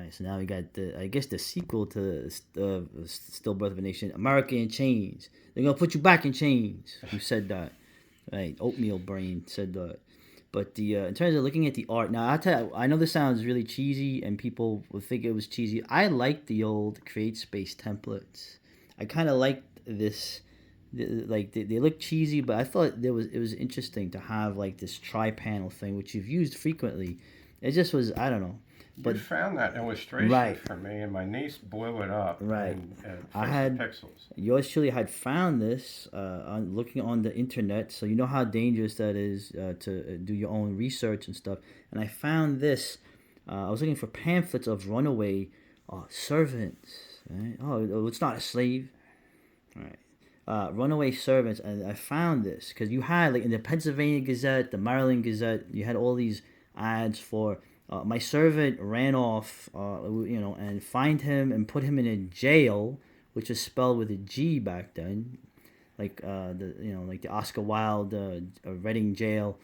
right, so now we got the sequel to Stillbirth of a Nation, America in Chains. They're gonna put you back in chains. Who said that? Right, Oatmeal Brain said that. But in terms of looking at the art, now I tell you, I know this sounds really cheesy, and people would think it was cheesy. I like the old Create Space templates. I kind of liked this. They look cheesy, but I thought it was interesting to have like this tri-panel thing, which you've used frequently. It just was, I don't know. But you found that illustration right, for me, and my niece blew it up. right. And I fixed had the pixels. yours truly had found this on looking on the internet, so you know how dangerous that is to do your own research and stuff. And I found this. I was looking for pamphlets of runaway servants. Right? Oh, it's not a slave. All right. Runaway servants, and I found this because you had like in the Pennsylvania Gazette, the Maryland Gazette, you had all these ads for my servant ran off, and find him and put him in a jail, which was spelled with a G back then, like like the Oscar Wilde Reading Jail,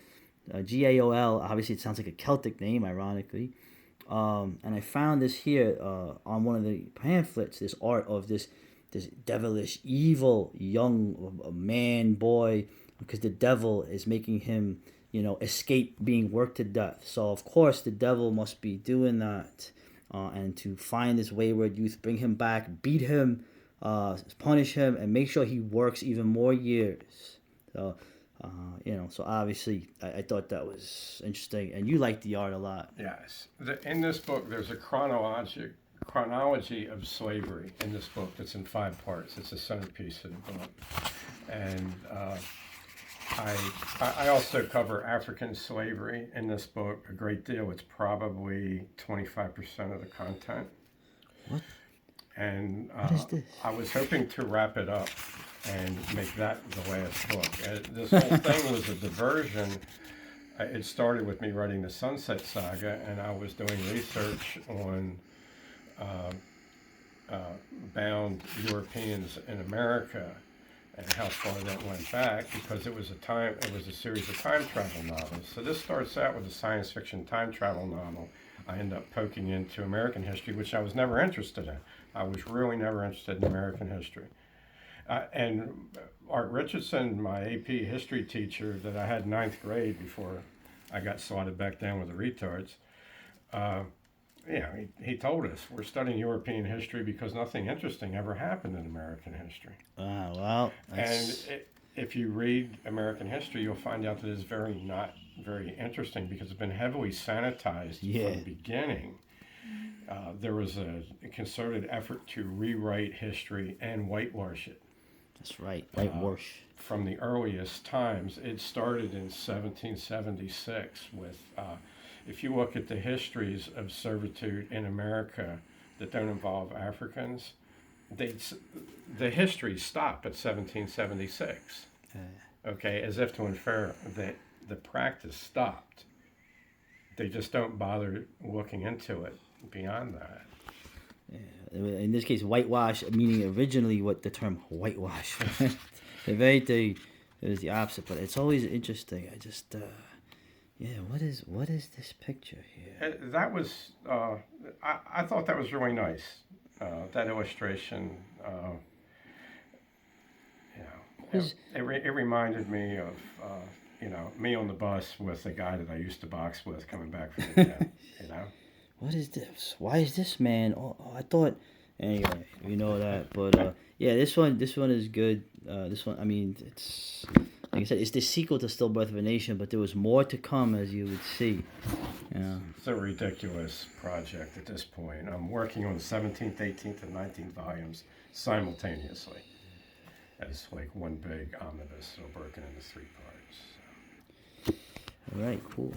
Gaol. Obviously, it sounds like a Celtic name, ironically. And I found this here on one of the pamphlets. This art of this devilish, evil young man boy, because the devil is making him escape being worked to death. So of course the devil must be doing that, and to find this wayward youth, bring him back, beat him, punish him, and make sure he works even more years. So so obviously I thought that was interesting, and you liked the art a lot. Yes. In this book, there's a chronology of slavery in this book that's in 5 parts. It's a centerpiece of the book. And I also cover African slavery in this book a great deal. It's probably 25% of the content. What? And what is this? I was hoping to wrap it up and make that the last book. This whole thing was a diversion. It started with me writing the Sunset Saga, and I was doing research on bound Europeans in America and how far that went back, because it was a series of time travel novels. So this starts out with a science fiction time travel novel. I end up poking into American history, which I was never interested in. I was really never interested in American history. And Art Richardson, my AP history teacher that I had in 9th grade before I got slotted back down with the retards, he told us we're studying European history because nothing interesting ever happened in American history. Well, and if you read American history, you'll find out that it's not very interesting because it's been heavily sanitized from the beginning. There was a concerted effort to rewrite history and whitewash it. That's right, whitewash. From the earliest times, it started in 1776 with. If you look at the histories of servitude in America that don't involve Africans, the histories stop at 1776. Okay, as if to infer that the practice stopped. They just don't bother looking into it beyond that. In this case, whitewash, meaning originally what the term whitewash. It was the opposite, but it's always interesting. I just. What is this picture here? That was I thought that was really nice. That illustration, it reminded me of me on the bus with the guy that I used to box with coming back from the gym. What is this? Why is this man? I thought. Anyway, we know that, but this one is good. This one, I mean, it's. Like I said, it's the sequel to Stillbirth of a Nation, but there was more to come, as you would see. It's a ridiculous project at this point. I'm working on the 17th, 18th, and 19th volumes simultaneously. It's like one big omnibus, so broken into 3 parts. All right, cool.